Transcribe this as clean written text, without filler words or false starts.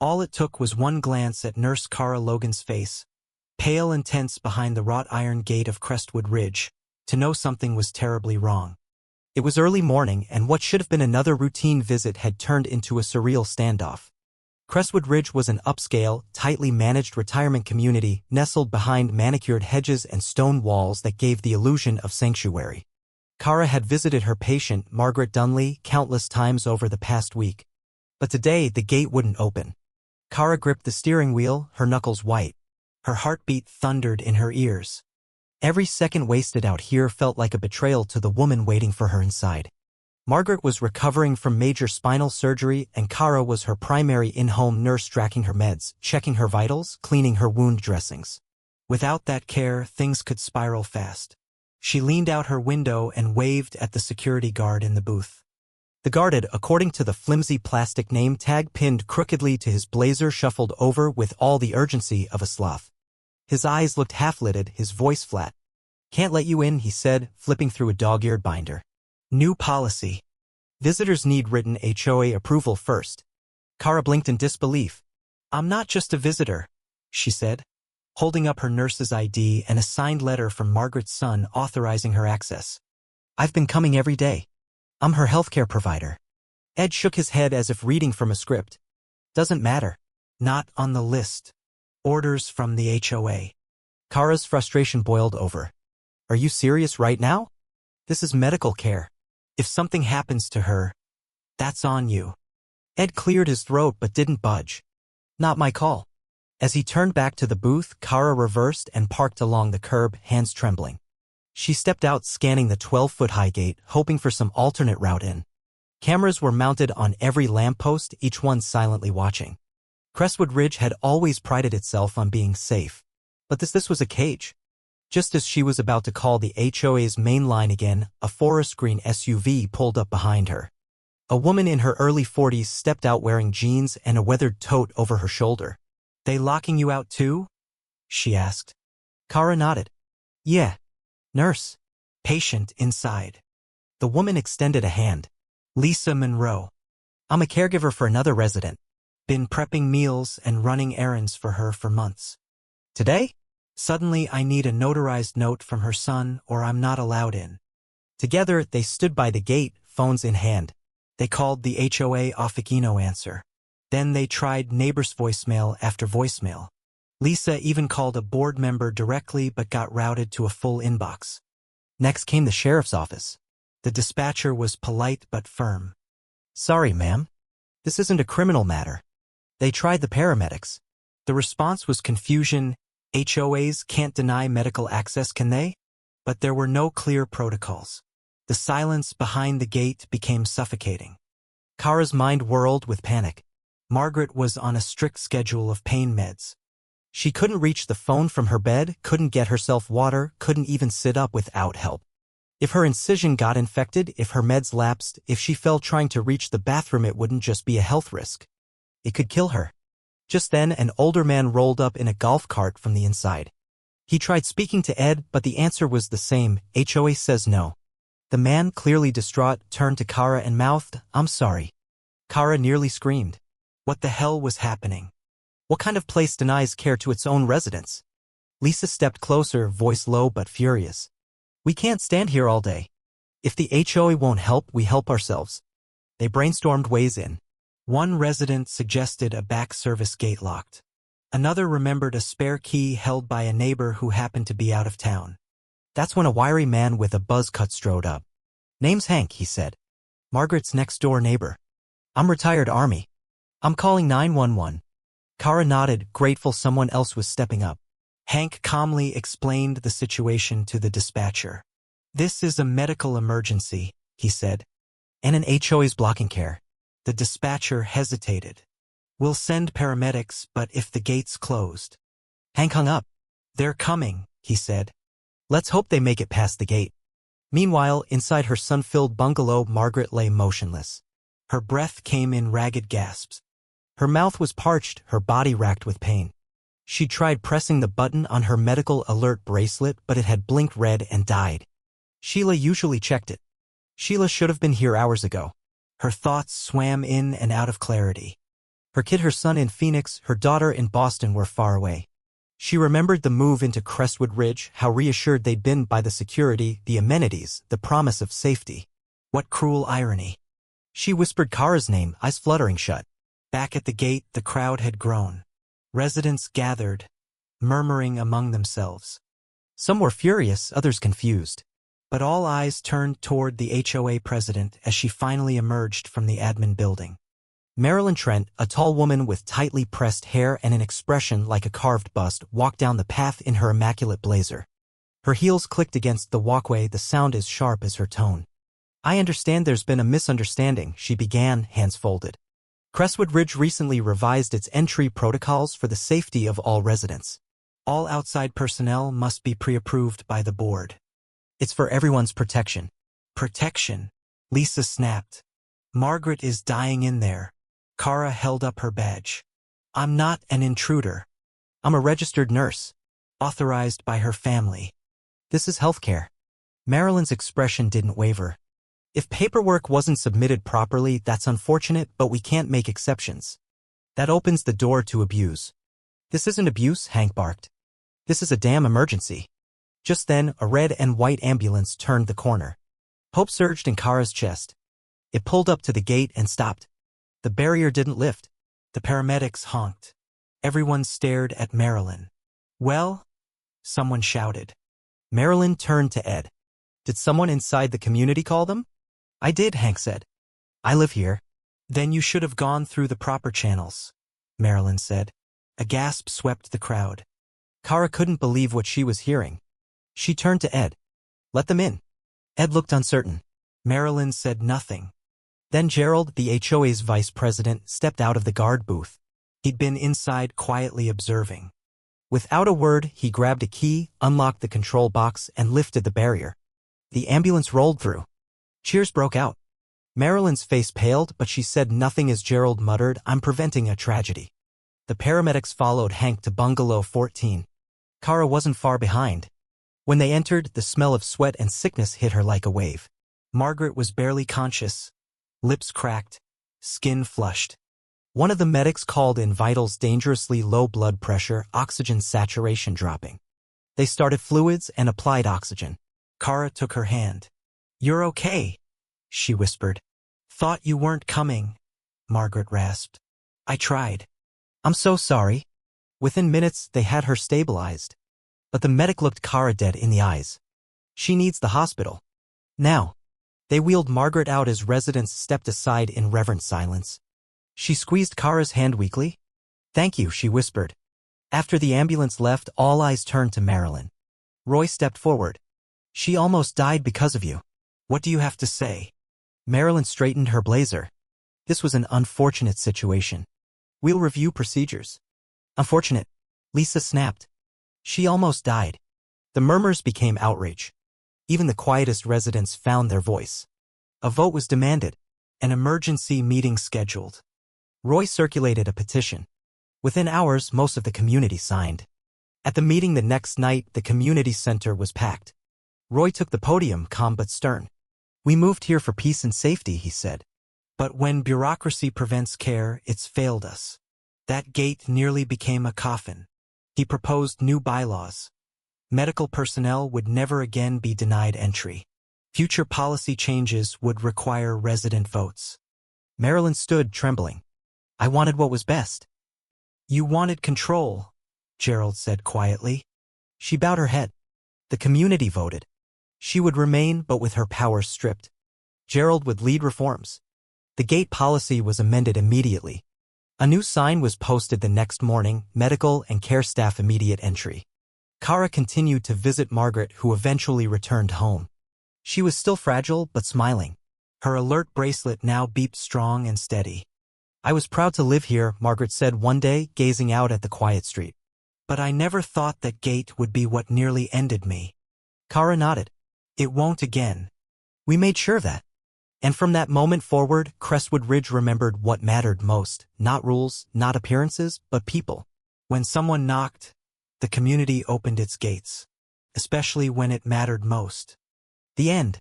All it took was one glance at Nurse Kara Logan's face, pale and tense behind the wrought iron gate of Crestwood Ridge, to know something was terribly wrong. It was early morning, and what should have been another routine visit had turned into a surreal standoff. Crestwood Ridge was an upscale, tightly managed retirement community nestled behind manicured hedges and stone walls that gave the illusion of sanctuary. Kara had visited her patient, Margaret Dunley, countless times over the past week. But today, the gate wouldn't open. Kara gripped the steering wheel, her knuckles white. Her heartbeat thundered in her ears. Every second wasted out here felt like a betrayal to the woman waiting for her inside. Margaret was recovering from major spinal surgery, and Kara was her primary in-home nurse, tracking her meds, checking her vitals, cleaning her wound dressings. Without that care, things could spiral fast. She leaned out her window and waved at the security guard in the booth. The guard had, according to the flimsy plastic name tag pinned crookedly to his blazer, shuffled over with all the urgency of a sloth. His eyes looked half-lidded, his voice flat. "Can't let you in," he said, flipping through a dog-eared binder. "New policy. Visitors need written HOA approval first." Kara blinked in disbelief. "I'm not just a visitor," she said, holding up her nurse's ID and a signed letter from Margaret's son authorizing her access. "I've been coming every day. I'm her healthcare provider." Ed shook his head as if reading from a script. "Doesn't matter. Not on the list. Orders from the HOA." Kara's frustration boiled over. "Are you serious right now? This is medical care. If something happens to her, that's on you." Ed cleared his throat but didn't budge. "Not my call." As he turned back to the booth, Kara reversed and parked along the curb, hands trembling. She stepped out, scanning the 12-foot-high gate, hoping for some alternate route in. Cameras were mounted on every lamppost, each one silently watching. Crestwood Ridge had always prided itself on being safe. But this was a cage. Just as she was about to call the HOA's main line again, a forest green SUV pulled up behind her. A woman in her early 40s stepped out wearing jeans and a weathered tote over her shoulder. "They locking you out too?" she asked. Kara nodded. "Yeah. Nurse. Patient inside." The woman extended a hand. "Lisa Monroe. I'm a caregiver for another resident. Been prepping meals and running errands for her for months. Today? Suddenly I need a notarized note from her son or I'm not allowed in." Together, they stood by the gate, phones in hand. They called the HOA off no answer. Then they tried neighbor's voicemail after voicemail. Lisa even called a board member directly but got routed to a full inbox. Next came the sheriff's office. The dispatcher was polite but firm. "Sorry, ma'am. This isn't a criminal matter." They tried the paramedics. The response was confusion. "HOAs can't deny medical access, can they?" But there were no clear protocols. The silence behind the gate became suffocating. Kara's mind whirled with panic. Margaret was on a strict schedule of pain meds. She couldn't reach the phone from her bed, couldn't get herself water, couldn't even sit up without help. If her incision got infected, if her meds lapsed, if she fell trying to reach the bathroom, it wouldn't just be a health risk. It could kill her. Just then, an older man rolled up in a golf cart from the inside. He tried speaking to Ed, but the answer was the same: HOA says no. The man, clearly distraught, turned to Kara and mouthed, "I'm sorry." Kara nearly screamed. What the hell was happening? What kind of place denies care to its own residents? Lisa stepped closer, voice low but furious. "We can't stand here all day. If the HOA won't help, we help ourselves." They brainstormed ways in. One resident suggested a back service gate locked. Another remembered a spare key held by a neighbor who happened to be out of town. That's when a wiry man with a buzz cut strode up. "Name's Hank," he said. "Margaret's next-door neighbor. I'm retired Army. I'm calling 911. Kara nodded, grateful someone else was stepping up. Hank calmly explained the situation to the dispatcher. "This is a medical emergency," he said, "and an HOA's blocking care." The dispatcher hesitated. "We'll send paramedics, but if the gate's closed." Hank hung up. "They're coming," he said. "Let's hope they make it past the gate." Meanwhile, inside her sun-filled bungalow, Margaret lay motionless. Her breath came in ragged gasps. Her mouth was parched, her body racked with pain. She tried pressing the button on her medical alert bracelet, but it had blinked red and died. Sheila usually checked it. Sheila should have been here hours ago. Her thoughts swam in and out of clarity. Her son in Phoenix, her daughter in Boston were far away. She remembered the move into Crestwood Ridge, how reassured they'd been by the security, the amenities, the promise of safety. What cruel irony. She whispered Kara's name, eyes fluttering shut. Back at the gate, the crowd had grown. Residents gathered, murmuring among themselves. Some were furious, others confused. But all eyes turned toward the HOA president as she finally emerged from the admin building. Marilyn Trent, a tall woman with tightly pressed hair and an expression like a carved bust, walked down the path in her immaculate blazer. Her heels clicked against the walkway, the sound as sharp as her tone. "I understand there's been a misunderstanding," she began, hands folded. "Crestwood Ridge recently revised its entry protocols for the safety of all residents. All outside personnel must be pre-approved by the board. It's for everyone's protection." "Protection?" Lisa snapped. "Margaret is dying in there." Kara held up her badge. "I'm not an intruder. I'm a registered nurse, authorized by her family. This is healthcare." Marilyn's expression didn't waver. "If paperwork wasn't submitted properly, that's unfortunate, but we can't make exceptions. That opens the door to abuse." "This isn't abuse," Hank barked. "This is a damn emergency." Just then, a red and white ambulance turned the corner. Hope surged in Kara's chest. It pulled up to the gate and stopped. The barrier didn't lift. The paramedics honked. Everyone stared at Marilyn. "Well?" someone shouted. Marilyn turned to Ed. "Did someone inside the community call them?" "I did," Hank said. "I live here." "Then you should have gone through the proper channels," Marilyn said. A gasp swept the crowd. Kara couldn't believe what she was hearing. She turned to Ed. "Let them in." Ed looked uncertain. Marilyn said nothing. Then Gerald, the HOA's vice president, stepped out of the guard booth. He'd been inside quietly observing. Without a word, he grabbed a key, unlocked the control box, and lifted the barrier. The ambulance rolled through. Cheers broke out. Marilyn's face paled, but she said nothing as Gerald muttered, "I'm preventing a tragedy." The paramedics followed Hank to Bungalow 14. Kara wasn't far behind. When they entered, the smell of sweat and sickness hit her like a wave. Margaret was barely conscious. Lips cracked, skin flushed. One of the medics called in vitals dangerously low blood pressure, oxygen saturation dropping. They started fluids and applied oxygen. Kara took her hand. "You're okay," she whispered. "Thought you weren't coming," Margaret rasped. "I tried. I'm so sorry." Within minutes, they had her stabilized. But the medic looked Kara dead in the eyes. "She needs the hospital. Now." They wheeled Margaret out as residents stepped aside in reverent silence. She squeezed Kara's hand weakly. "Thank you," she whispered. After the ambulance left, all eyes turned to Marilyn. Roy stepped forward. "She almost died because of you. What do you have to say?" Marilyn straightened her blazer. "This was an unfortunate situation. We'll review procedures." "Unfortunate," Lisa snapped. "She almost died." The murmurs became outrage. Even the quietest residents found their voice. A vote was demanded. An emergency meeting scheduled. Roy circulated a petition. Within hours, most of the community signed. At the meeting the next night, the community center was packed. Roy took the podium, calm but stern. "We moved here for peace and safety," he said. "But when bureaucracy prevents care, it's failed us. That gate nearly became a coffin." He proposed new bylaws. Medical personnel would never again be denied entry. Future policy changes would require resident votes. Marilyn stood, trembling. "I wanted what was best." "You wanted control," Gerald said quietly. She bowed her head. The community voted. She would remain, but with her powers stripped. Gerald would lead reforms. The gate policy was amended immediately. A new sign was posted the next morning, medical and care staff immediate entry. Kara continued to visit Margaret, who eventually returned home. She was still fragile, but smiling. Her alert bracelet now beeped strong and steady. "I was proud to live here," Margaret said one day, gazing out at the quiet street. "But I never thought that gate would be what nearly ended me." Kara nodded. "It won't again. We made sure of that." And from that moment forward, Crestwood Ridge remembered what mattered most, not rules, not appearances, but people. When someone knocked, the community opened its gates, especially when it mattered most. The end.